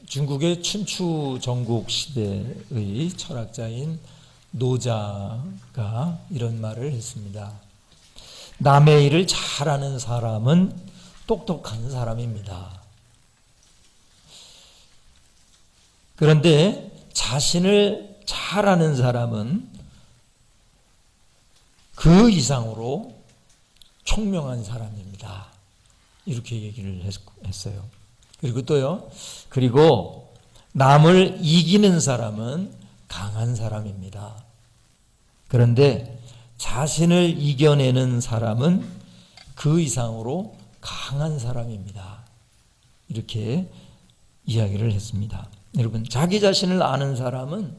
중국의 춘추 전국 시대의 철학자인 노자가 이런 말을 했습니다. 남의 일을 잘하는 사람은 똑똑한 사람입니다. 그런데 자신을 잘하는 사람은 그 이상으로 총명한 사람입니다. 이렇게 얘기를 했어요. 그리고 또요, 그리고 남을 이기는 사람은 강한 사람입니다. 그런데 자신을 이겨내는 사람은 그 이상으로 강한 사람입니다. 이렇게 이야기를 했습니다. 여러분, 자기 자신을 아는 사람은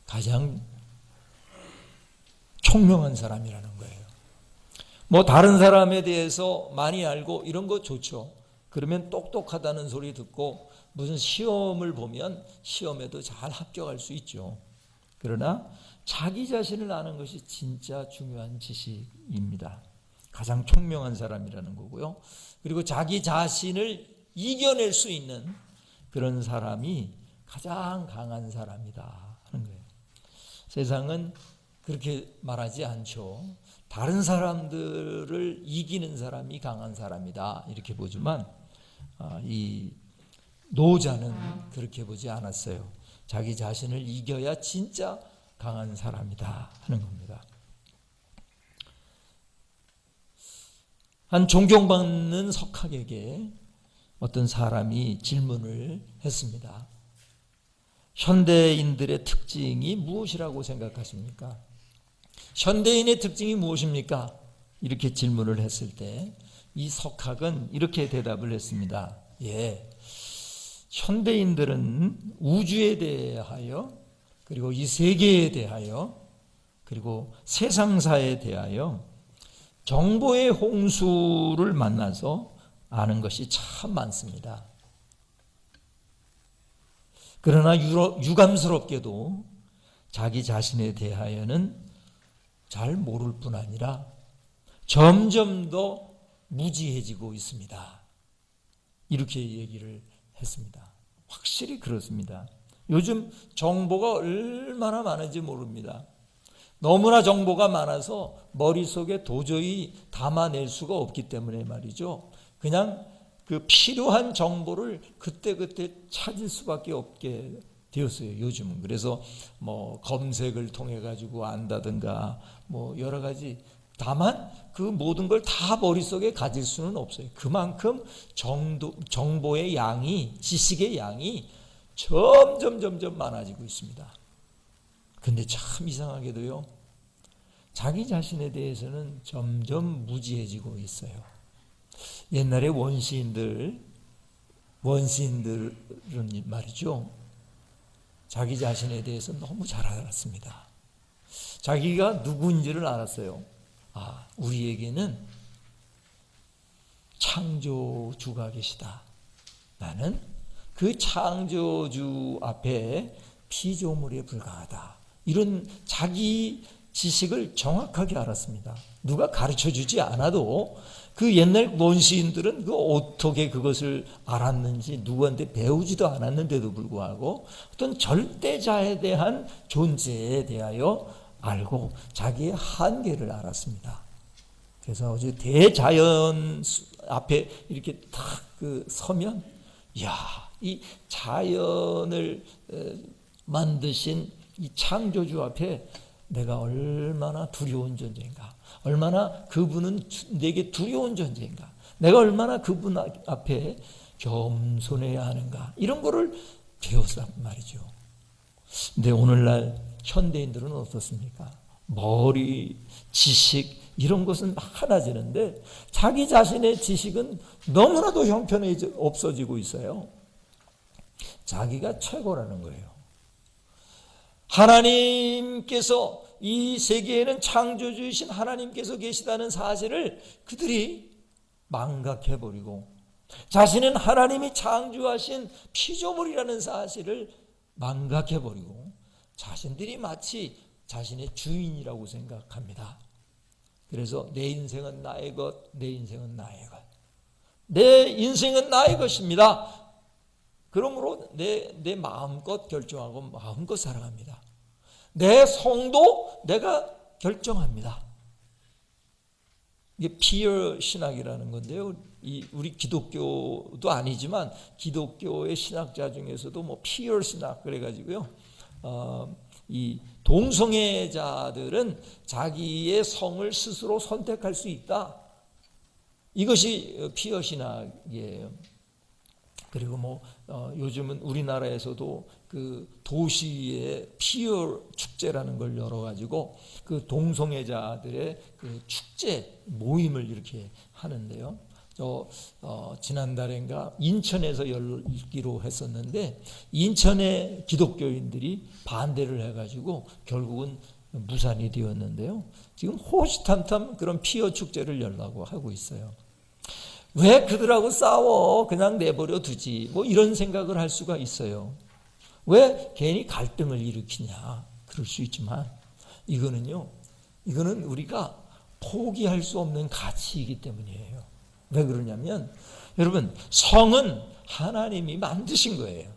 가장 총명한 사람이라는 거예요. 뭐 다른 사람에 대해서 많이 알고 이런 거 좋죠. 그러면 똑똑하다는 소리 듣고 무슨 시험을 보면 시험에도 잘 합격할 수 있죠. 그러나 자기 자신을 아는 것이 진짜 중요한 지식입니다. 가장 총명한 사람이라는 거고요. 그리고 자기 자신을 이겨낼 수 있는 그런 사람이 가장 강한 사람이다 하는 거예요. 세상은 그렇게 말하지 않죠. 다른 사람들을 이기는 사람이 강한 사람이다 이렇게 보지만 이 노자는 그렇게 보지 않았어요. 자기 자신을 이겨야 진짜 강한 사람이다 하는 겁니다. 한 존경받는 석학에게 어떤 사람이 질문을 했습니다. 현대인들의 특징이 무엇이라고 생각하십니까? 현대인의 특징이 무엇입니까? 이렇게 질문을 했을 때 이 석학은 이렇게 대답을 했습니다. 예, 현대인들은 우주에 대하여 그리고 이 세계에 대하여 그리고 세상사에 대하여 정보의 홍수를 만나서 아는 것이 참 많습니다. 그러나 유감스럽게도 자기 자신에 대하여는 잘 모를 뿐 아니라 점점 더 무지해지고 있습니다. 이렇게 얘기를 했습니다. 확실히 그렇습니다. 요즘 정보가 얼마나 많은지 모릅니다. 너무나 정보가 많아서 머릿속에 도저히 담아낼 수가 없기 때문에 말이죠. 그냥 그 필요한 정보를 그때그때 찾을 수밖에 없게 되었어요. 요즘은. 그래서 뭐 검색을 통해 가지고 안다든가 뭐 여러 가지. 다만 그 모든 걸 다 머릿속에 가질 수는 없어요. 그만큼 정보의 양이, 지식의 양이 점점 많아지고 있습니다. 근데 참 이상하게도요, 자기 자신에 대해서는 점점 무지해지고 있어요. 옛날에 원시인들은 말이죠, 자기 자신에 대해서 너무 잘 알았습니다. 자기가 누구인지를 알았어요. 우리에게는 창조주가 계시다. 나는 그 창조주 앞에 피조물에 불과하다. 이런 자기 지식을 정확하게 알았습니다. 누가 가르쳐주지 않아도 그 옛날 원시인들은 어떻게 그것을 알았는지 누구한테 배우지도 않았는데도 불구하고 어떤 절대자에 대한 존재에 대하여 알고 자기의 한계를 알았습니다. 그래서 어제 대자연 앞에 이렇게 딱 서면, 이 자연을 만드신 이 창조주 앞에 내가 얼마나 두려운 존재인가, 얼마나 그분은 내게 두려운 존재인가, 내가 얼마나 그분 앞에 겸손해야 하는가, 이런 거를 배웠단 말이죠. 근데 오늘날 현대인들은 어떻습니까? 머리, 지식 이런 것은 막 많아지는데 자기 자신의 지식은 너무나도 형편이 없어지고 있어요. 자기가 최고라는 거예요. 하나님께서 이 세계에는 창조주이신 하나님께서 계시다는 사실을 그들이 망각해버리고 자신은 하나님이 창조하신 피조물이라는 사실을 망각해버리고 자신들이 마치 자신의 주인이라고 생각합니다. 그래서 내 인생은 나의 것, 내 인생은 나의 것, 내 인생은 나의 것입니다. 그러므로 내 마음껏 결정하고 마음껏 사랑합니다. 내 성도 내가 결정합니다. 이게 피어 신학이라는 건데요. 우리 기독교도 아니지만 기독교의 신학자 중에서도 뭐 피어 신학 그래가지고요. 이 동성애자들은 자기의 성을 스스로 선택할 수 있다. 이것이 피어 신학이에요. 그리고 뭐 요즘은 우리나라에서도 그 도시의 피어 축제라는 걸 열어가지고 그 동성애자들의 그 축제 모임을 이렇게 하는데요. 지난달인가 인천에서 열기로 했었는데 인천의 기독교인들이 반대를 해가지고 결국은 무산이 되었는데요. 지금 호시탐탐 그런 피어 축제를 열라고 하고 있어요. 왜 그들하고 싸워? 그냥 내버려 두지. 뭐 이런 생각을 할 수가 있어요. 왜 괜히 갈등을 일으키냐? 그럴 수 있지만 이거는 우리가 포기할 수 없는 가치이기 때문이에요. 왜 그러냐면 여러분 성은 하나님이 만드신 거예요.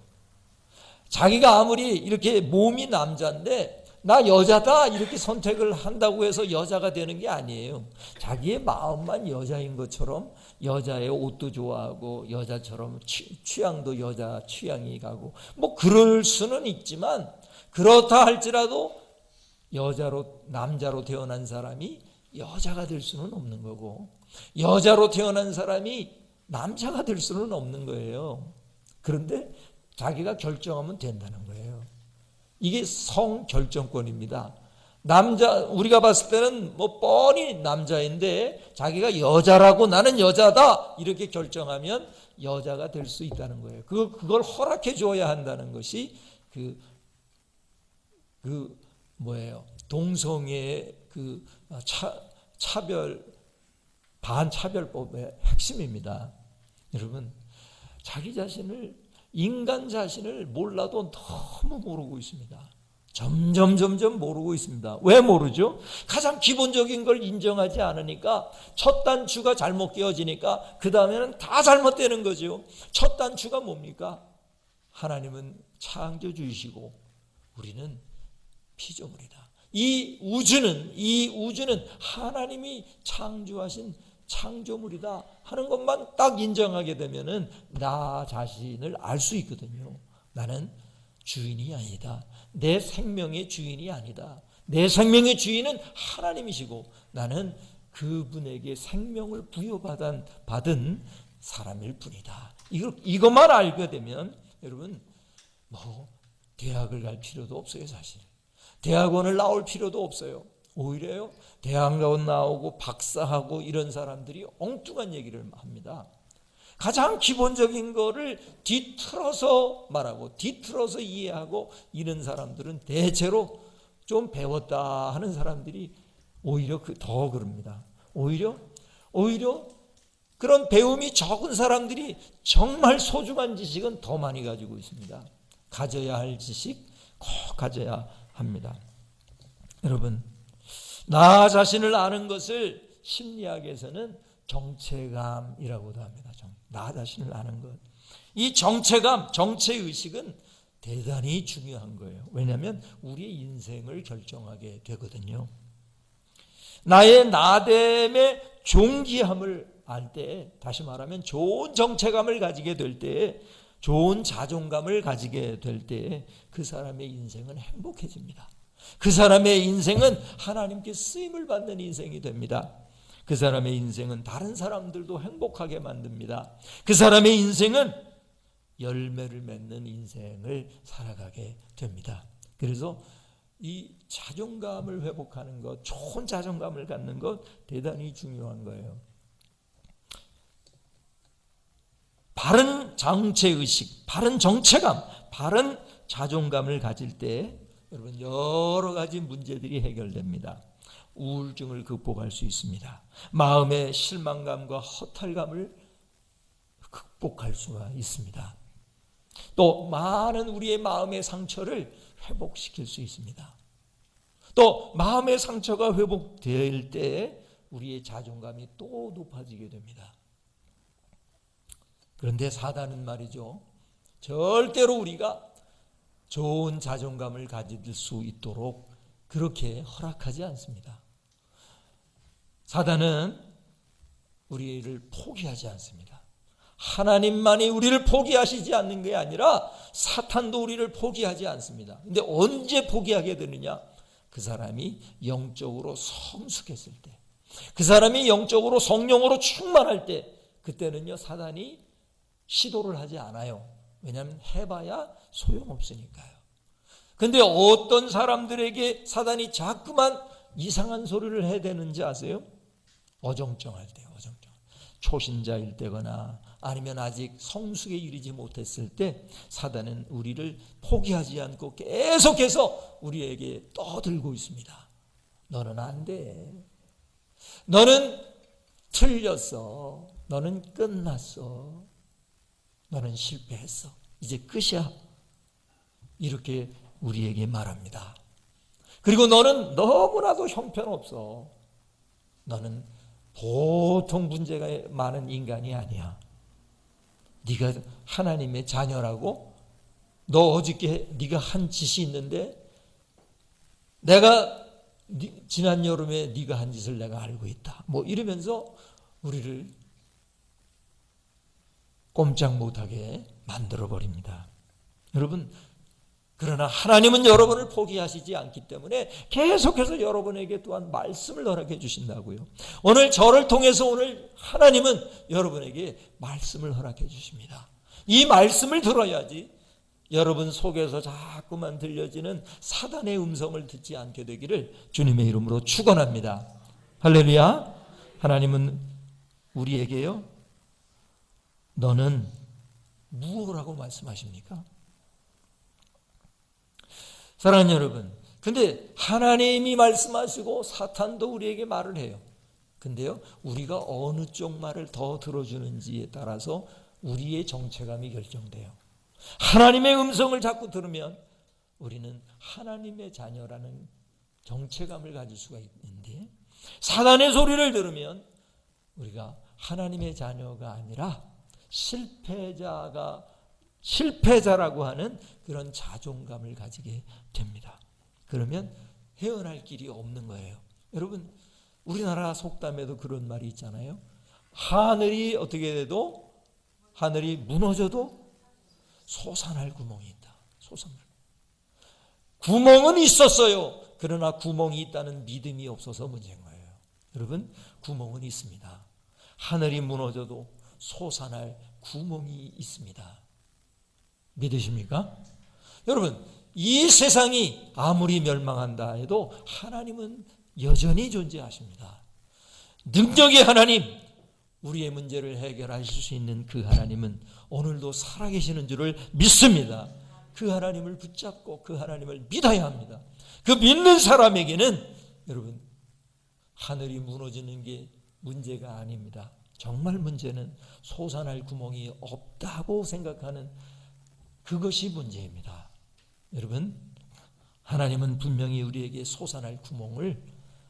자기가 아무리 이렇게 몸이 남자인데 나 여자다 이렇게 선택을 한다고 해서 여자가 되는 게 아니에요. 자기의 마음만 여자인 것처럼 여자의 옷도 좋아하고 여자처럼 취향도 여자 취향이 가고 뭐 그럴 수는 있지만 그렇다 할지라도 남자로 태어난 사람이 여자가 될 수는 없는 거고 여자로 태어난 사람이 남자가 될 수는 없는 거예요. 그런데 자기가 결정하면 된다는 거예요. 이게 성 결정권입니다. 우리가 봤을 때는 뭐 뻔히 남자인데 자기가 여자라고 나는 여자다 이렇게 결정하면 여자가 될 수 있다는 거예요. 그걸 허락해 줘야 한다는 것이 동성애의 반차별법의 핵심입니다. 여러분, 인간 자신을 몰라도 너무 모르고 있습니다. 점점 모르고 있습니다. 왜 모르죠? 가장 기본적인 걸 인정하지 않으니까 첫 단추가 잘못 끼워지니까 그 다음에는 다 잘못되는 거죠. 첫 단추가 뭡니까? 하나님은 창조주이시고 우리는 피조물이다. 이 우주는 하나님이 창조하신 창조물이다 하는 것만 딱 인정하게 되면은 나 자신을 알 수 있거든요. 나는 주인이 아니다. 내 생명의 주인이 아니다. 내 생명의 주인은 하나님이시고 나는 그분에게 생명을 부여받은 사람일 뿐이다. 이것만 알게 되면 여러분 대학을 갈 필요도 없어요. 사실 대학원을 나올 필요도 없어요. 오히려요 대학원 나오고 박사하고 이런 사람들이 엉뚱한 얘기를 합니다. 가장 기본적인 거를 뒤틀어서 말하고 뒤틀어서 이해하고 이런 사람들은 대체로 좀 배웠다 하는 사람들이 오히려 더 그럽니다. 오히려 그런 배움이 적은 사람들이 정말 소중한 지식은 더 많이 가지고 있습니다. 가져야 할 지식 꼭 가져야 합니다. 여러분, 나 자신을 아는 것을 심리학에서는 정체감이라고도 합니다. 나 자신을 아는 것. 이 정체감, 정체의식은 대단히 중요한 거예요. 왜냐하면 우리의 인생을 결정하게 되거든요. 나의 나됨의 존귀함을 알 때, 다시 말하면 좋은 정체감을 가지게 될 때, 좋은 자존감을 가지게 될 때 그 사람의 인생은 행복해집니다. 그 사람의 인생은 하나님께 쓰임을 받는 인생이 됩니다. 그 사람의 인생은 다른 사람들도 행복하게 만듭니다. 그 사람의 인생은 열매를 맺는 인생을 살아가게 됩니다. 그래서 이 자존감을 회복하는 것, 좋은 자존감을 갖는 것 대단히 중요한 거예요. 바른 정체의식, 바른 정체감, 바른 자존감을 가질 때 여러분 여러 가지 문제들이 해결됩니다. 우울증을 극복할 수 있습니다. 마음의 실망감과 허탈감을 극복할 수가 있습니다. 또 많은 우리의 마음의 상처를 회복시킬 수 있습니다. 또 마음의 상처가 회복될 때 우리의 자존감이 또 높아지게 됩니다. 그런데 사단은 말이죠, 절대로 우리가 좋은 자존감을 가질 수 있도록 그렇게 허락하지 않습니다. 사단은 우리를 포기하지 않습니다. 하나님만이 우리를 포기하시지 않는 게 아니라 사탄도 우리를 포기하지 않습니다. 근데 언제 포기하게 되느냐? 그 사람이 영적으로 성숙했을 때, 그 사람이 영적으로 성령으로 충만할 때, 그때는요 사단이 시도를 하지 않아요. 왜냐하면 해봐야 소용없으니까요. 근데 어떤 사람들에게 사단이 자꾸만 이상한 소리를 해야 되는지 아세요? 어정쩡할 때, 초신자일 때거나 아니면 아직 성숙에 이르지 못했을 때 사단은 우리를 포기하지 않고 계속해서 우리에게 떠들고 있습니다. 너는 안 돼. 너는 틀렸어. 너는 끝났어. 너는 실패했어. 이제 끝이야. 이렇게 우리에게 말합니다. 그리고 너는 너무나도 형편없어. 너는 보통 문제가 많은 인간이 아니야. 네가 하나님의 자녀라고? 너 어저께 네가 한 짓이 있는데 내가 지난 여름에 네가 한 짓을 내가 알고 있다. 뭐 이러면서 우리를 꼼짝 못하게 만들어버립니다. 여러분, 그러나 하나님은 여러분을 포기하시지 않기 때문에 계속해서 여러분에게 또한 말씀을 허락해 주신다고요. 오늘 저를 통해서 오늘 하나님은 여러분에게 말씀을 허락해 주십니다. 이 말씀을 들어야지 여러분 속에서 자꾸만 들려지는 사단의 음성을 듣지 않게 되기를 주님의 이름으로 축원합니다. 할렐루야. 하나님은 우리에게요, 너는 무엇이라고 말씀하십니까? 사랑하는 여러분, 근데 하나님이 말씀하시고 사탄도 우리에게 말을 해요. 근데요, 우리가 어느 쪽 말을 더 들어주는지에 따라서 우리의 정체감이 결정돼요. 하나님의 음성을 자꾸 들으면 우리는 하나님의 자녀라는 정체감을 가질 수가 있는데, 사단의 소리를 들으면 우리가 하나님의 자녀가 아니라 실패자라고 하는 그런 자존감을 가지게 됩니다. 그러면 헤어날 길이 없는 거예요. 여러분, 우리나라 속담에도 그런 말이 있잖아요. 하늘이 어떻게 돼도, 하늘이 무너져도 솟아날 구멍이 있다. 솟아날 구멍은 있었어요. 그러나 구멍이 있다는 믿음이 없어서 문제인 거예요. 여러분, 구멍은 있습니다. 하늘이 무너져도 솟아날 구멍이 있습니다. 믿으십니까? 여러분, 이 세상이 아무리 멸망한다 해도 하나님은 여전히 존재하십니다. 능력의 하나님, 우리의 문제를 해결하실 수 있는 그 하나님은 오늘도 살아계시는 줄을 믿습니다. 그 하나님을 붙잡고 그 하나님을 믿어야 합니다. 그 믿는 사람에게는 여러분, 하늘이 무너지는 게 문제가 아닙니다. 정말 문제는 솟아날 구멍이 없다고 생각하는 그것이 문제입니다. 여러분, 하나님은 분명히 우리에게 솟아날 구멍을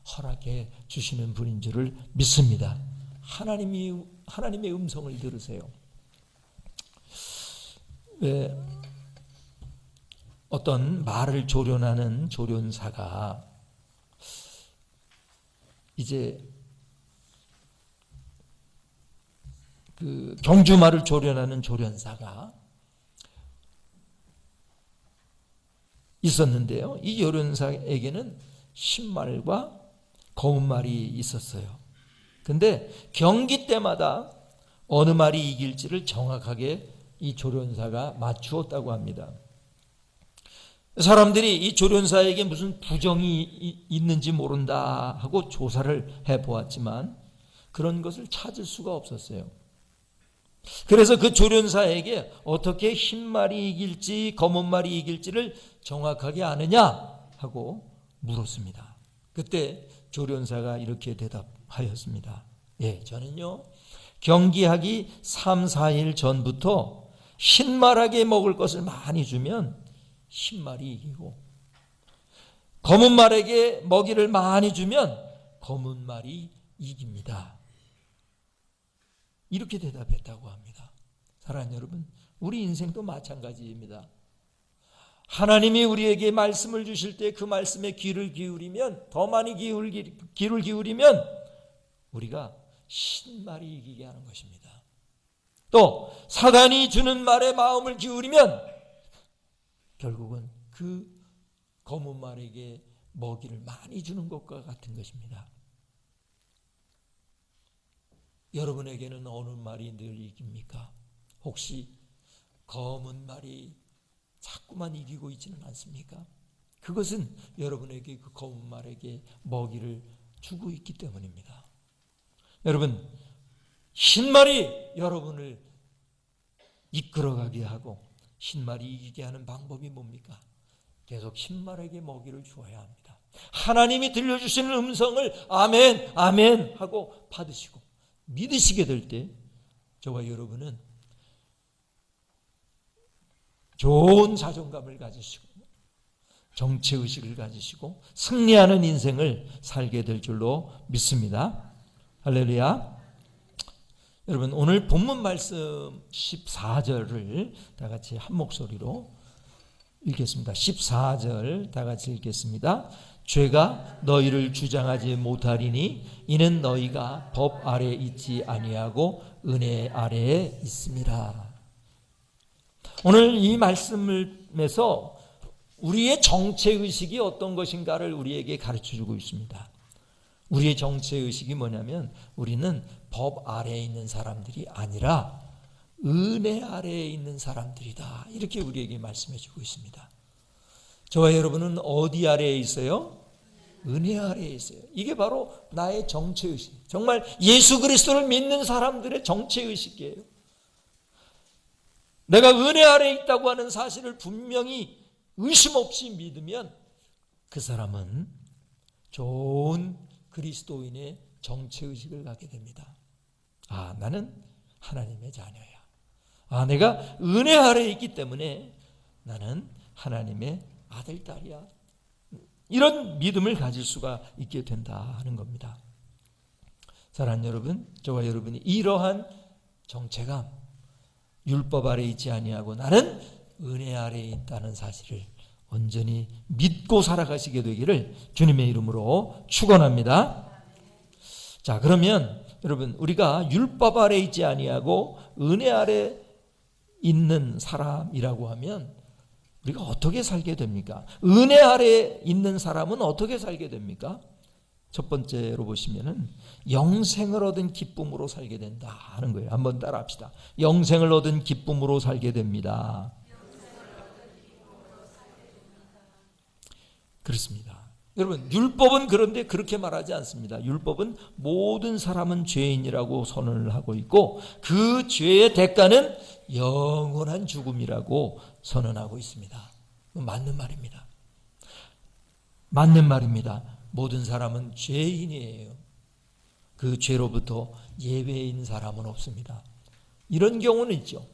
허락해 주시는 분인 줄을 믿습니다. 하나님의 음성을 들으세요. 왜 어떤 말을 조련하는 조련사가 이제 그 경주말을 조련하는 조련사가 있었는데요. 이 조련사에게는 신말과 검은 말이 있었어요. 근데 경기 때마다 어느 말이 이길지를 정확하게 이 조련사가 맞추었다고 합니다. 사람들이 이 조련사에게 무슨 부정이 있는지 모른다 하고 조사를 해보았지만 그런 것을 찾을 수가 없었어요. 그래서 그 조련사에게 어떻게 흰 말이 이길지 검은 말이 이길지를 정확하게 아느냐 하고 물었습니다. 그때 조련사가 이렇게 대답하였습니다. 예, 저는요 경기하기 3, 4일 전부터 흰말하게 먹을 것을 많이 주면 흰말이 이기고 검은 말에게 먹이를 많이 주면 검은 말이 이깁니다. 이렇게 대답했다고 합니다. 사랑하는 여러분, 우리 인생도 마찬가지입니다. 하나님이 우리에게 말씀을 주실 때 그 말씀에 귀를 기울이면, 더 많이 귀를 기울이면 우리가 신말이 이기게 하는 것입니다. 또 사단이 주는 말에 마음을 기울이면 결국은 그 검은 말에게 먹이를 많이 주는 것과 같은 것입니다. 여러분에게는 어느 말이 늘 이깁니까? 혹시 검은 말이 자꾸만 이기고 있지는 않습니까? 그것은 여러분에게 그 검은 말에게 먹이를 주고 있기 때문입니다. 여러분, 흰말이 여러분을 이끌어가게 하고 흰말이 이기게 하는 방법이 뭡니까? 계속 흰말에게 먹이를 주어야 합니다. 하나님이 들려주시는 음성을 아멘, 아멘 하고 받으시고 믿으시게 될 때 저와 여러분은 좋은 자존감을 가지시고 정체의식을 가지시고 승리하는 인생을 살게 될 줄로 믿습니다. 할렐루야. 여러분, 오늘 본문 말씀 14절을 다 같이 한 목소리로 읽겠습니다. 14절 다 같이 읽겠습니다. 죄가 너희를 주장하지 못하리니 이는 너희가 법 아래에 있지 아니하고 은혜 아래에 있음이라. 오늘 이 말씀에서 우리의 정체의식이 어떤 것인가를 우리에게 가르쳐주고 있습니다. 우리의 정체의식이 뭐냐면 우리는 법 아래에 있는 사람들이 아니라 은혜 아래에 있는 사람들이다. 이렇게 우리에게 말씀해주고 있습니다. 저와 여러분은 어디 아래에 있어요? 은혜 아래에 있어요. 이게 바로 나의 정체의식, 정말 예수 그리스도를 믿는 사람들의 정체의식이에요. 내가 은혜 아래에 있다고 하는 사실을 분명히 의심 없이 믿으면 그 사람은 좋은 그리스도인의 정체의식을 갖게 됩니다. 아, 나는 하나님의 자녀야. 아, 내가 은혜 아래에 있기 때문에 나는 하나님의 아들, 딸이야. 이런 믿음을 가질 수가 있게 된다 하는 겁니다. 사랑하는 여러분, 저와 여러분이 이러한 정체감, 율법 아래에 있지 아니하고 나는 은혜 아래에 있다는 사실을 온전히 믿고 살아가시게 되기를 주님의 이름으로 축원합니다. 자, 그러면 여러분, 우리가 율법 아래에 있지 아니하고 은혜 아래에 있는 사람이라고 하면 우리가 어떻게 살게 됩니까? 은혜 아래에 있는 사람은 어떻게 살게 됩니까? 첫 번째로 보시면은 영생을 얻은 기쁨으로 살게 된다 하는 거예요. 한번 따라 합시다. 영생을 얻은 기쁨으로 살게 됩니다. 그렇습니다. 여러분, 율법은 그런데 그렇게 말하지 않습니다. 율법은 모든 사람은 죄인이라고 선언을 하고 있고 그 죄의 대가는 영원한 죽음이라고 선언하고 있습니다. 맞는 말입니다. 맞는 말입니다. 모든 사람은 죄인이에요. 그 죄로부터 예외인 사람은 없습니다. 이런 경우는 있죠.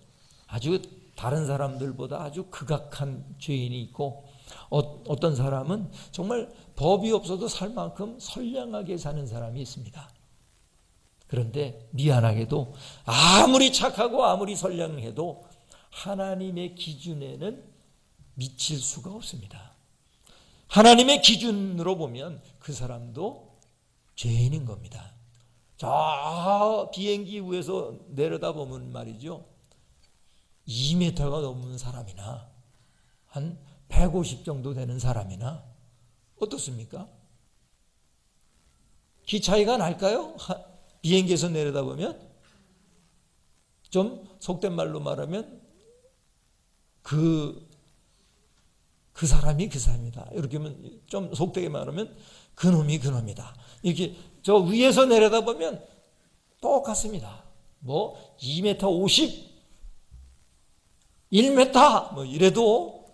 아주 다른 사람들보다 아주 극악한 죄인이 있고 어떤 사람은 정말 법이 없어도 살 만큼 선량하게 사는 사람이 있습니다. 그런데 미안하게도 아무리 착하고 아무리 선량해도 하나님의 기준에는 미칠 수가 없습니다. 하나님의 기준으로 보면 그 사람도 죄인인 겁니다. 저 비행기 위에서 내려다보면 말이죠, 2m가 넘는 사람이나 한 150 정도 되는 사람이나 어떻습니까? 키 차이가 날까요? 비행기에서 내려다보면 좀 속된 말로 말하면 그 사람이 그 사람이다. 이렇게 하면 좀 속되게 말하면 그놈이 그놈이다. 이렇게 저 위에서 내려다보면 똑같습니다. 뭐 2m 50, 1m 뭐 이래도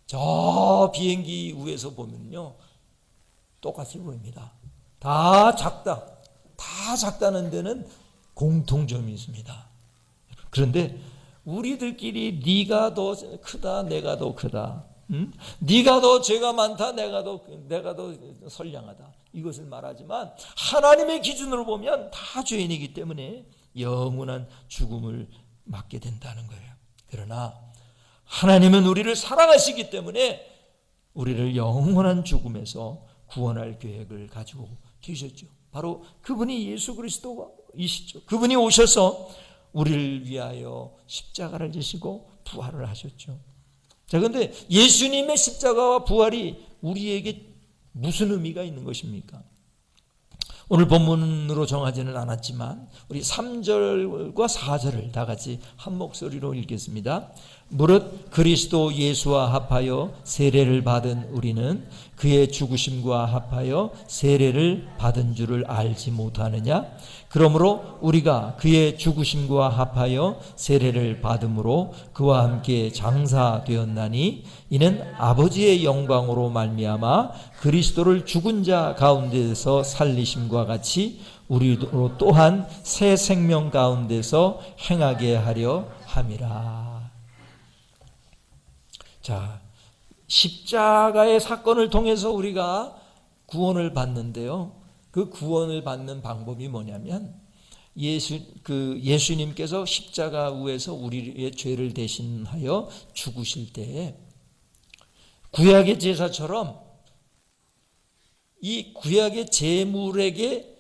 저 비행기 위에서 보면요 똑같이 보입니다. 다 작다는 데는 공통점이 있습니다. 그런데 우리들끼리 네가 더 크다, 내가 더 크다, 네가 더 죄가 많다, 내가 더 선량하다, 이것을 말하지만 하나님의 기준으로 보면 다 죄인이기 때문에 영원한 죽음을 맞게 된다는 거예요. 그러나 하나님은 우리를 사랑하시기 때문에 우리를 영원한 죽음에서 구원할 계획을 가지고 계셨죠. 바로 그분이 예수 그리스도이시죠. 그분이 오셔서 우리를 위하여 십자가를 지시고 부활을 하셨죠. 자, 그런데 예수님의 십자가와 부활이 우리에게 무슨 의미가 있는 것입니까? 오늘 본문으로 정하지는 않았지만 우리 3절과 4절을 다 같이 한 목소리로 읽겠습니다. 무릇 그리스도 예수와 합하여 세례를 받은 우리는 그의 죽으심과 합하여 세례를 받은 줄을 알지 못하느냐? 그러므로 우리가 그의 죽으심과 합하여 세례를 받음으로 그와 함께 장사되었나니 이는 아버지의 영광으로 말미암아 그리스도를 죽은 자 가운데서 살리심과 같이 우리로 또한 새 생명 가운데서 행하게 하려 함이라. 자, 십자가의 사건을 통해서 우리가 구원을 받는데요. 그 구원을 받는 방법이 뭐냐면 예수님께서 십자가 위에서 우리의 죄를 대신하여 죽으실 때에 구약의 제사처럼 이 구약의 제물에게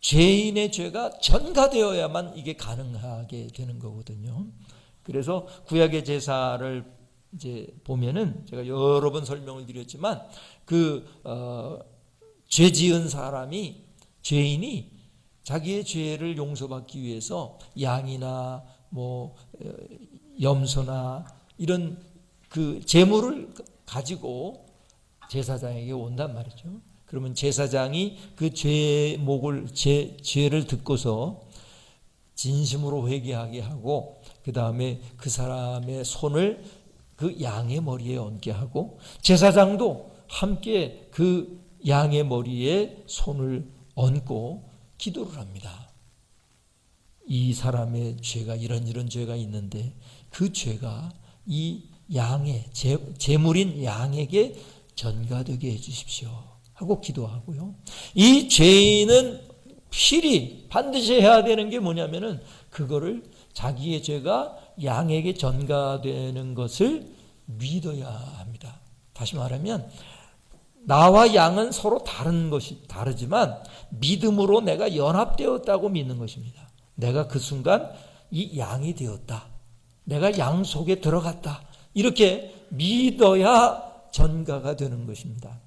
죄인의 죄가 전가되어야만 이게 가능하게 되는 거거든요. 그래서 구약의 제사를 이제 보면은 제가 여러 번 설명을 드렸지만 죄 지은 사람이 죄인이 자기의 죄를 용서받기 위해서 양이나 염소나 이런 그 제물을 가지고 제사장에게 온단 말이죠. 그러면 제사장이 그 죄를 듣고서 진심으로 회개하게 하고 그 다음에 그 사람의 손을 그 양의 머리에 얹게 하고 제사장도 함께 그 양의 머리에 손을 얹고 기도를 합니다. 이 사람의 죄가 이런 죄가 있는데 그 죄가 이 양의 제물인 양에게 전가되게 해주십시오 하고 기도하고요. 이 죄인은 필히 반드시 해야 되는 게 뭐냐면은 그거를 자기의 죄가 양에게 전가되는 것을 믿어야 합니다. 다시 말하면 나와 양은 서로 다르지만 믿음으로 내가 연합되었다고 믿는 것입니다. 내가 그 순간 이 양이 되었다. 내가 양 속에 들어갔다. 이렇게 믿어야 전가가 되는 것입니다.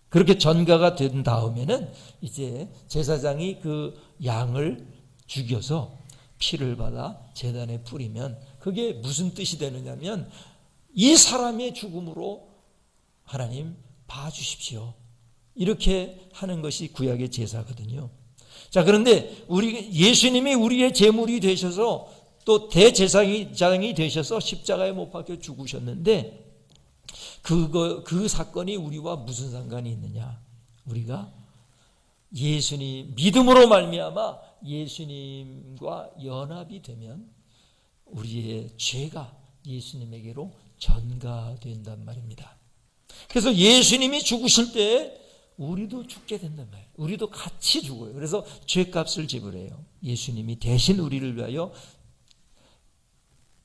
그렇게 전가가 된 다음에는 이제 제사장이 그 양을 죽여서 피를 받아 제단에 뿌리면 그게 무슨 뜻이 되느냐면 이 사람의 죽음으로 하나님 봐주십시오. 이렇게 하는 것이 구약의 제사거든요. 자, 그런데 예수님이 우리의 제물이 되셔서 또 대제사장이 되셔서 십자가에 못 박혀 죽으셨는데 그 사건이 우리와 무슨 상관이 있느냐? 우리가 예수님 믿음으로 말미암아 예수님과 연합이 되면 우리의 죄가 예수님에게로 전가된단 말입니다. 그래서 예수님이 죽으실 때 우리도 죽게 된단 말이에요. 우리도 같이 죽어요. 그래서 죄값을 지불해요. 예수님이 대신 우리를 위하여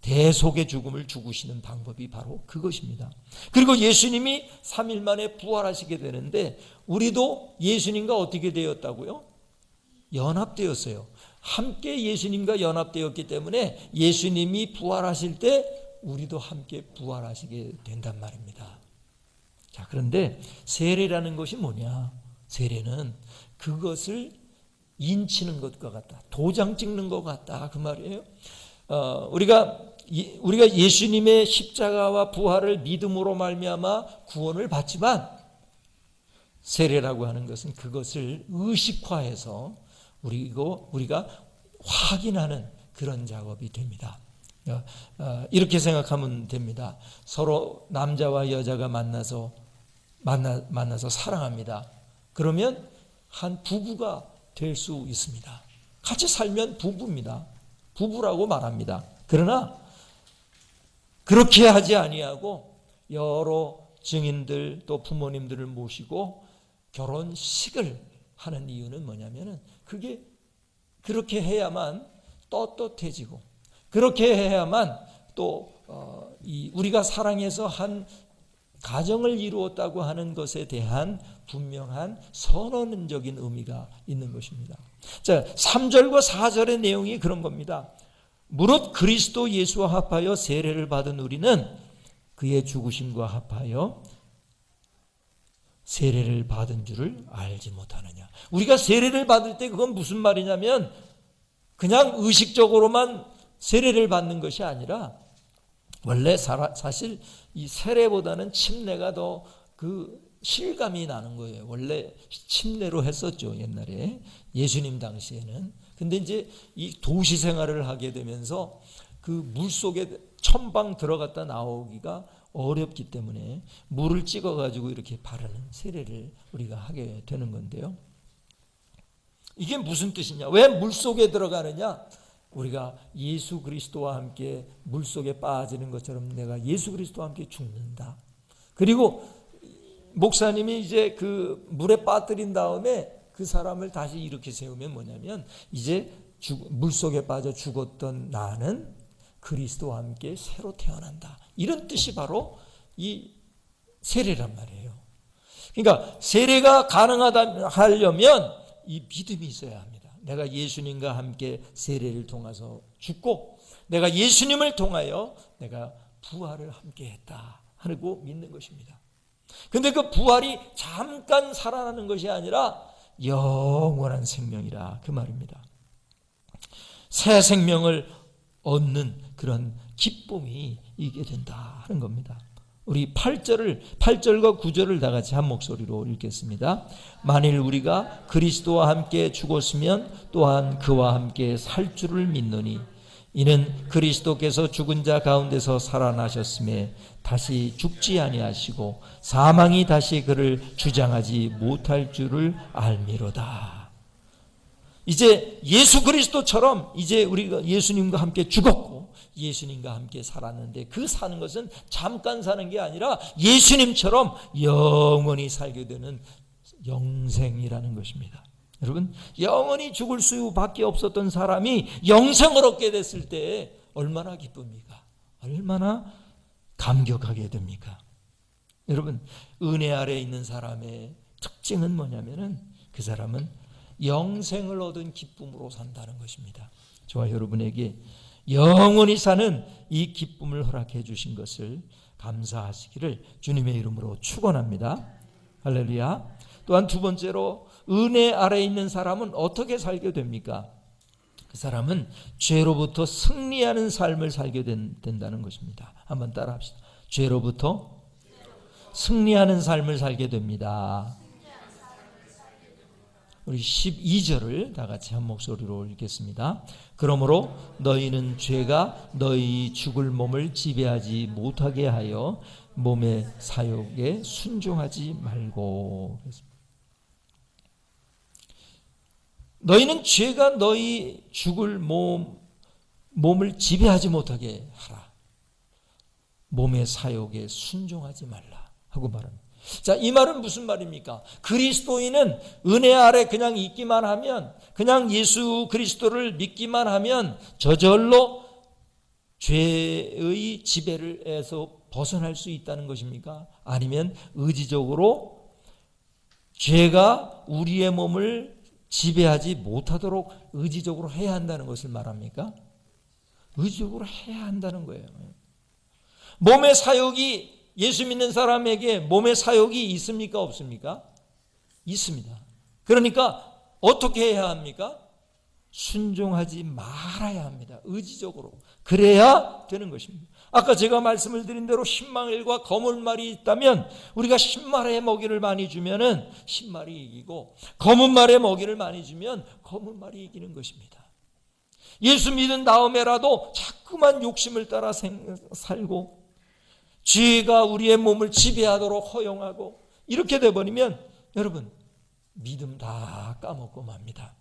대속의 죽음을 죽으시는 방법이 바로 그것입니다. 그리고 예수님이 3일 만에 부활하시게 되는데 우리도 예수님과 어떻게 되었다고요? 연합되었어요. 함께 예수님과 연합되었기 때문에 예수님이 부활하실 때 우리도 함께 부활하시게 된단 말입니다. 자, 그런데 세례라는 것이 뭐냐? 세례는 그것을 인치는 것과 같다. 도장 찍는 것 같다. 그 말이에요. 우리가 예수님의 십자가와 부활을 믿음으로 말미암아 구원을 받지만 세례라고 하는 것은 그것을 의식화해서 우리가 확인하는 그런 작업이 됩니다. 이렇게 생각하면 됩니다. 서로 남자와 여자가 만나서 사랑합니다. 그러면 한 부부가 될 수 있습니다. 같이 살면 부부입니다. 부부라고 말합니다. 그러나 그렇게 하지 아니하고 여러 증인들 또 부모님들을 모시고 결혼식을 하는 이유는 뭐냐면은 그게 그렇게 해야만 떳떳해지고 그렇게 해야만 또 우리가 사랑해서 한 가정을 이루었다고 하는 것에 대한 분명한 선언적인 의미가 있는 것입니다. 자, 3절과 4절의 내용이 그런 겁니다. 무릇 그리스도 예수와 합하여 세례를 받은 우리는 그의 죽으심과 합하여 세례를 받은 줄을 알지 못하느냐. 우리가 세례를 받을 때 그건 무슨 말이냐면 그냥 의식적으로만 세례를 받는 것이 아니라 원래 사실 이 세례보다는 침례가 더 실감이 나는 거예요. 원래 침례로 했었죠, 옛날에. 예수님 당시에는. 근데 이제 이 도시 생활을 하게 되면서 그 물 속에 첨방 들어갔다 나오기가 어렵기 때문에 물을 찍어가지고 이렇게 바르는 세례를 우리가 하게 되는 건데요. 이게 무슨 뜻이냐? 왜 물 속에 들어가느냐? 우리가 예수 그리스도와 함께 물 속에 빠지는 것처럼 내가 예수 그리스도와 함께 죽는다. 그리고 목사님이 이제 그 물에 빠뜨린 다음에 그 사람을 다시 이렇게 세우면 뭐냐면 이제 물 속에 빠져 죽었던 나는 그리스도와 함께 새로 태어난다. 이런 뜻이 바로 이 세례란 말이에요. 그러니까 세례가 가능하려면 이 믿음이 있어야 합니다. 내가 예수님과 함께 세례를 통해서 죽고 내가 예수님을 통하여 내가 부활을 함께 했다 하고 믿는 것입니다. 근데 그 부활이 잠깐 살아나는 것이 아니라 영원한 생명이라 그 말입니다. 새 생명을 얻는 그런 기쁨이 있게 된다 하는 겁니다. 우리 8절과 9절을 다 같이 한 목소리로 읽겠습니다. 만일 우리가 그리스도와 함께 죽었으면 또한 그와 함께 살 줄을 믿노니 이는 그리스도께서 죽은 자 가운데서 살아나셨음에 다시 죽지 아니하시고 사망이 다시 그를 주장하지 못할 줄을 알미로다. 이제 예수 그리스도처럼 이제 우리가 예수님과 함께 죽었고 예수님과 함께 살았는데 그 사는 것은 잠깐 사는 게 아니라 예수님처럼 영원히 살게 되는 영생이라는 것입니다. 여러분, 영원히 죽을 수밖에 없었던 사람이 영생을 얻게 됐을 때 얼마나 기쁩니까? 얼마나 감격하게 됩니까? 여러분, 은혜 아래에 있는 사람의 특징은 뭐냐면은 그 사람은 영생을 얻은 기쁨으로 산다는 것입니다. 저와 여러분에게 영원히 사는 이 기쁨을 허락해 주신 것을 감사하시기를 주님의 이름으로 축원합니다. 할렐루야. 또한 두 번째로 은혜 아래에 있는 사람은 어떻게 살게 됩니까? 그 사람은 죄로부터 승리하는 삶을 살게 된다는 것입니다. 한번 따라 합시다. 죄로부터 승리하는 삶을 살게 됩니다. 우리 12절을 다 같이 한 목소리로 읽겠습니다. 그러므로 너희는 죄가 너희 죽을 몸을 지배하지 못하게 하여 몸의 사욕에 순종하지 말고. 너희는 죄가 너희 죽을 몸을 지배하지 못하게 하라. 몸의 사욕에 순종하지 말라 하고 말합니다. 자, 이 말은 무슨 말입니까? 그리스도인은 은혜 아래 그냥 있기만 하면, 그냥 예수 그리스도를 믿기만 하면 저절로 죄의 지배에서 벗어날 수 있다는 것입니까? 아니면 의지적으로 죄가 우리의 몸을 지배하지 못하도록 의지적으로 해야 한다는 것을 말합니까? 의지적으로 해야 한다는 거예요. 몸의 사욕이 예수 믿는 사람에게 몸의 사욕이 있습니까? 없습니까? 있습니다. 그러니까 어떻게 해야 합니까? 순종하지 말아야 합니다. 의지적으로. 그래야 되는 것입니다. 아까 제가 말씀을 드린 대로 신말과 검은 말이 있다면 우리가 신말의 먹이를 많이 주면은 신말이 이기고 검은 말의 먹이를 많이 주면 검은 말이 이기는 것입니다. 예수 믿은 다음에라도 자꾸만 욕심을 따라 살고 죄가 우리의 몸을 지배하도록 허용하고 이렇게 돼버리면 여러분 믿음 다 까먹고 맙니다.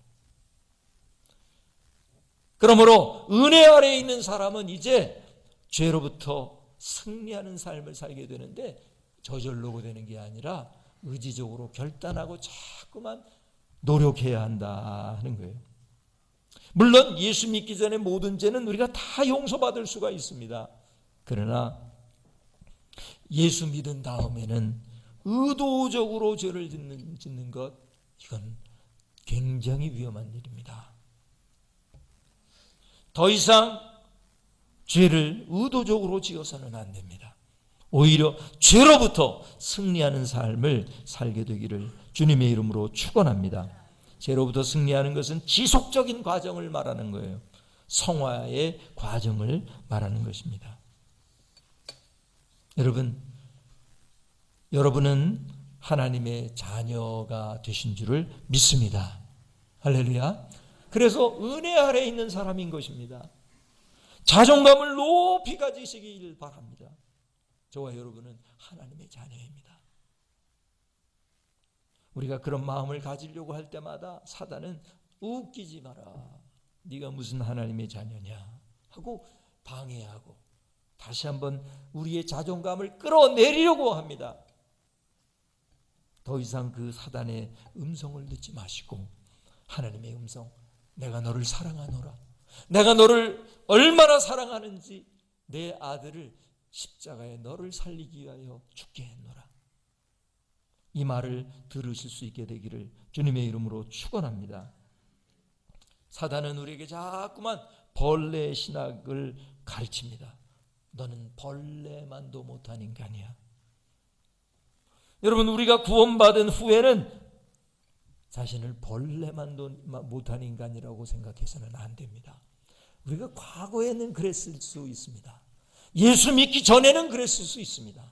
그러므로 은혜 아래에 있는 사람은 이제 죄로부터 승리하는 삶을 살게 되는데 저절로 되는 게 아니라 의지적으로 결단하고 자꾸만 노력해야 한다 하는 거예요. 물론 예수 믿기 전에 모든 죄는 우리가 다 용서받을 수가 있습니다. 그러나 예수 믿은 다음에는 의도적으로 죄를 짓는 것, 이건 굉장히 위험한 일입니다. 더 이상 죄를 의도적으로 지어서는 안 됩니다. 오히려 죄로부터 승리하는 삶을 살게 되기를 주님의 이름으로 축원합니다. 죄로부터 승리하는 것은 지속적인 과정을 말하는 거예요. 성화의 과정을 말하는 것입니다. 여러분은 하나님의 자녀가 되신 줄을 믿습니다. 할렐루야. 그래서 은혜 아래에 있는 사람인 것입니다. 자존감을 높이 가지시길 바랍니다. 저와 여러분은 하나님의 자녀입니다. 우리가 그런 마음을 가지려고 할 때마다 사단은 웃기지 마라, 네가 무슨 하나님의 자녀냐 하고 방해하고 다시 한번 우리의 자존감을 끌어내리려고 합니다. 더 이상 그 사단의 음성을 듣지 마시고 하나님의 음성, 내가 너를 사랑하노라, 내가 너를 얼마나 사랑하는지, 내 아들을 십자가에 너를 살리기 위하여 죽게 했노라, 이 말을 들으실 수 있게 되기를 주님의 이름으로 축원합니다. 사단은 우리에게 자꾸만 벌레 신학을 가르칩니다. 너는 벌레만도 못한 인간이야. 여러분, 우리가 구원받은 후에는 자신을 벌레만도 못한 인간이라고 생각해서는 안 됩니다. 우리가 과거에는 그랬을 수 있습니다. 예수 믿기 전에는 그랬을 수 있습니다.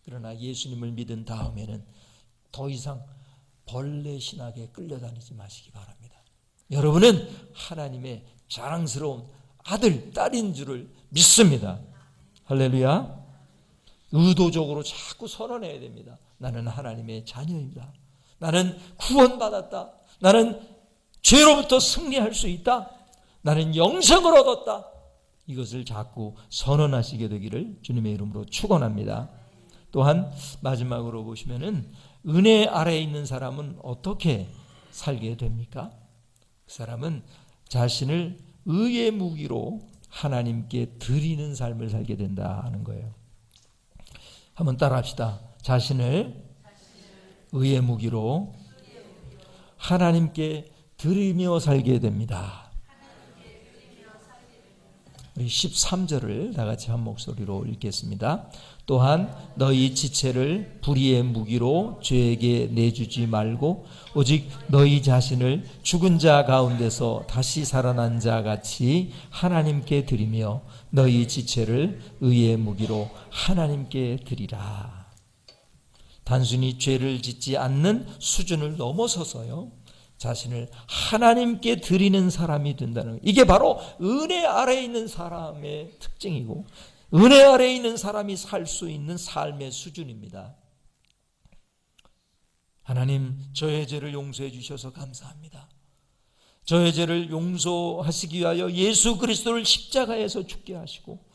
그러나 예수님을 믿은 다음에는 더 이상 벌레 신학에 끌려다니지 마시기 바랍니다. 여러분은 하나님의 자랑스러운 아들, 딸인 줄을 믿습니다. 할렐루야. 의도적으로 자꾸 선언해야 됩니다. 나는 하나님의 자녀입니다. 나는 구원받았다. 나는 죄로부터 승리할 수 있다. 나는 영생을 얻었다. 이것을 자꾸 선언하시게 되기를 주님의 이름으로 축원합니다. 또한 마지막으로 보시면은 은혜 아래에 있는 사람은 어떻게 살게 됩니까? 그 사람은 자신을 의의 무기로 하나님께 드리는 삶을 살게 된다 하는 거예요. 한번 따라합시다. 자신을 의의 무기로 하나님께 드리며 살게 됩니다. 우리 13절을 다 같이 한 목소리로 읽겠습니다. 또한 너희 지체를 불의의 무기로 죄에게 내주지 말고 오직 너희 자신을 죽은 자 가운데서 다시 살아난 자 같이 하나님께 드리며 너희 지체를 의의 무기로 하나님께 드리라. 단순히 죄를 짓지 않는 수준을 넘어서서요, 자신을 하나님께 드리는 사람이 된다는 거예요. 이게 바로 은혜 아래에 있는 사람의 특징이고 은혜 아래에 있는 사람이 살 수 있는 삶의 수준입니다. 하나님, 저의 죄를 용서해 주셔서 감사합니다. 저의 죄를 용서하시기 위하여 예수 그리스도를 십자가에서 죽게 하시고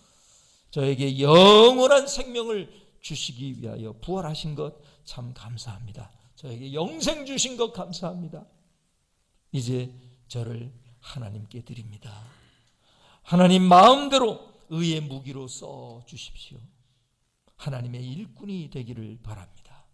저에게 영원한 생명을 주시기 위하여 부활하신 것 참 감사합니다. 저에게 영생 주신 것 감사합니다. 이제 저를 하나님께 드립니다. 하나님 마음대로 의의 무기로 써 주십시오. 하나님의 일꾼이 되기를 바랍니다.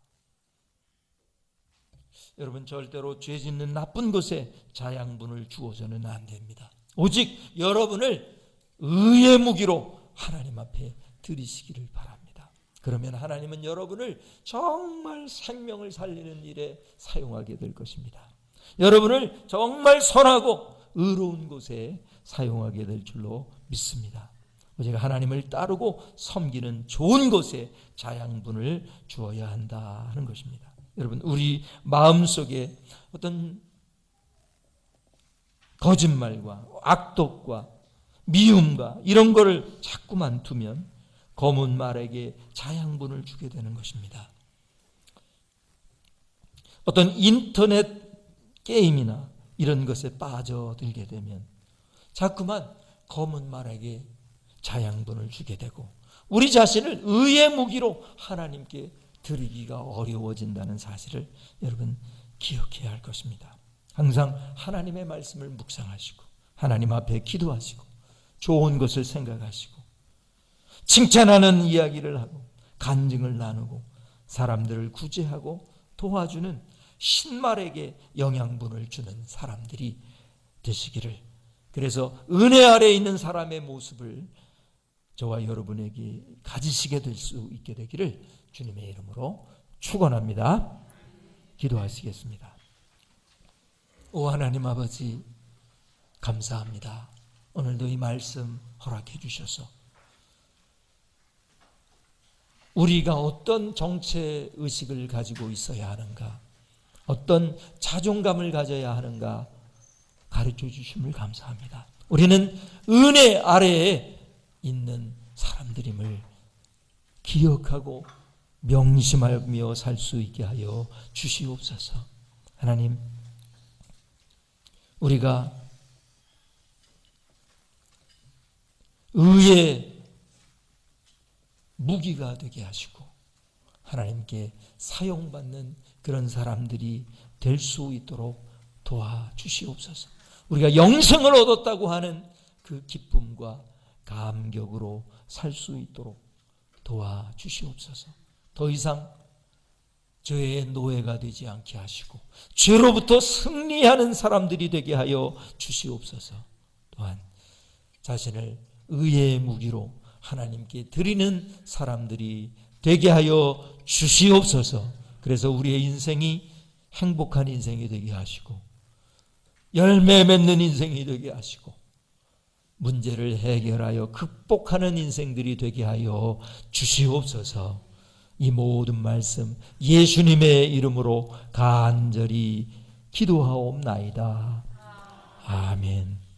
여러분, 절대로 죄 짓는 나쁜 것에 자양분을 주어서는 안 됩니다. 오직 여러분을 의의 무기로 하나님 앞에 드리시기를 바랍니다. 그러면 하나님은 여러분을 정말 생명을 살리는 일에 사용하게 될 것입니다. 여러분을 정말 선하고 의로운 곳에 사용하게 될 줄로 믿습니다. 우리가 하나님을 따르고 섬기는 좋은 곳에 자양분을 주어야 한다 하는 것입니다. 여러분, 우리 마음속에 어떤 거짓말과 악독과 미움과 이런 거를 자꾸만 두면 검은 말에게 자양분을 주게 되는 것입니다. 어떤 인터넷 게임이나 이런 것에 빠져들게 되면 자꾸만 검은 말에게 자양분을 주게 되고 우리 자신을 의의 무기로 하나님께 드리기가 어려워진다는 사실을 여러분 기억해야 할 것입니다. 항상 하나님의 말씀을 묵상하시고 하나님 앞에 기도하시고 좋은 것을 생각하시고 칭찬하는 이야기를 하고 간증을 나누고 사람들을 구제하고 도와주는 신말에게 영양분을 주는 사람들이 되시기를, 그래서 은혜 아래에 있는 사람의 모습을 저와 여러분에게 가지시게 될 수 있게 되기를 주님의 이름으로 축원합니다. 기도하시겠습니다. 오 하나님 아버지, 감사합니다. 오늘도 이 말씀 허락해 주셔서 우리가 어떤 정체 의식을 가지고 있어야 하는가, 어떤 자존감을 가져야 하는가 가르쳐 주심을 감사합니다. 우리는 은혜 아래에 있는 사람들임을 기억하고 명심하며 살 수 있게 하여 주시옵소서. 하나님, 우리가 의의 무기가 되게 하시고 하나님께 사용받는 그런 사람들이 될 수 있도록 도와주시옵소서. 우리가 영생을 얻었다고 하는 그 기쁨과 감격으로 살 수 있도록 도와주시옵소서. 더 이상 죄의 노예가 되지 않게 하시고 죄로부터 승리하는 사람들이 되게 하여 주시옵소서. 또한 자신을 의의 무기로 하나님께 드리는 사람들이 되게 하여 주시옵소서. 그래서 우리의 인생이 행복한 인생이 되게 하시고 열매 맺는 인생이 되게 하시고 문제를 해결하여 극복하는 인생들이 되게 하여 주시옵소서. 이 모든 말씀 예수님의 이름으로 간절히 기도하옵나이다. 아멘.